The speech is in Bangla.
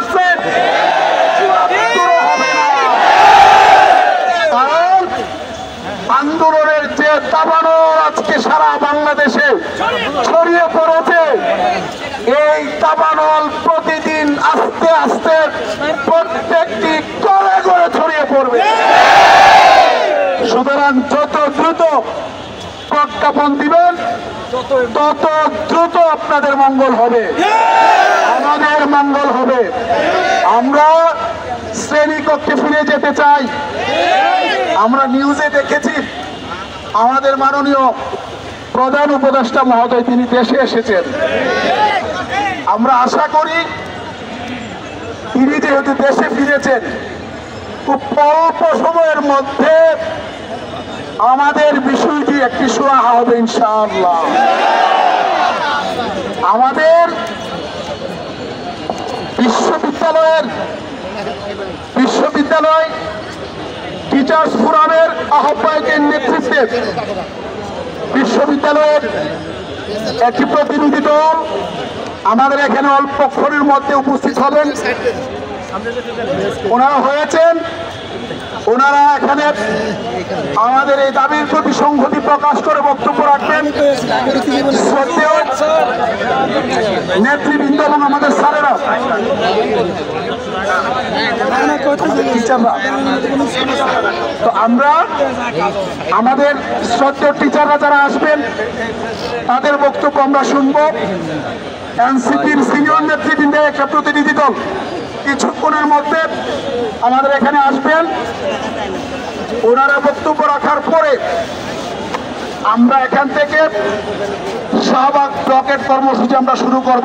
আসছে, হবে না। কারণ আন্দোলনের যে দাবানো আজকে সারা বাংলাদেশে ছড়িয়ে পড়েছে, এই দাবানল প্রতিদিন আস্তে আস্তে প্রত্যেকটি ঘরে ঘরে ছড়িয়ে পড়বে। সুতরাং যত দ্রুত প্রজ্ঞাপন দিবেন তত দ্রুত আপনাদের মঙ্গল হবে, আমাদের মঙ্গল হবে। আমরা শ্রেণীকক্ষে ফিরে যেতে চাই। আমরা নিউজে দেখেছি আমাদের মাননীয় প্রধান উপদেষ্টা মহোদয় তিনি দেশে এসেছেন। আমরা আশা করি তিনি যেহেতু দেশে ফিরেছেন, খুব অল্প সময়ের মধ্যে আমাদের বিষয়টি একটি সুরাহা হবে ইনশাআল্লাহ। আমাদের বিশ্ববিদ্যালয় টিচার্স ফোরামের আহ্বায়কের নেতৃত্বে বিশ্ববিদ্যালয়ের একটি প্রতিনিধি দল আমাদের এখানে অল্পক্ষণের মধ্যে উপস্থিত হবেন। ওনারা হয়েছেন, ওনারা এখানে আমাদের এই দাবির প্রতি সংহতি প্রকাশ করে বক্তব্য রাখবেন। নেতৃবৃন্দ এবং আমাদের স্যারেরা, তো আমরা আমাদের শ্রদ্ধেয় টিচাররা যারা আসবেন তাদের বক্তব্য আমরা শুনবো। এনসিপির সিনিয়র নেতৃবৃন্দের একটা প্রতিনিধি দল কিছুক্ষণের মধ্যে আমাদের এখানে আসবেন। ওনারা বক্তব্য রাখার পরে আমরা এখান থেকে শাহবাগ ব্লকের কর্মসূচি আমরা শুরু করব।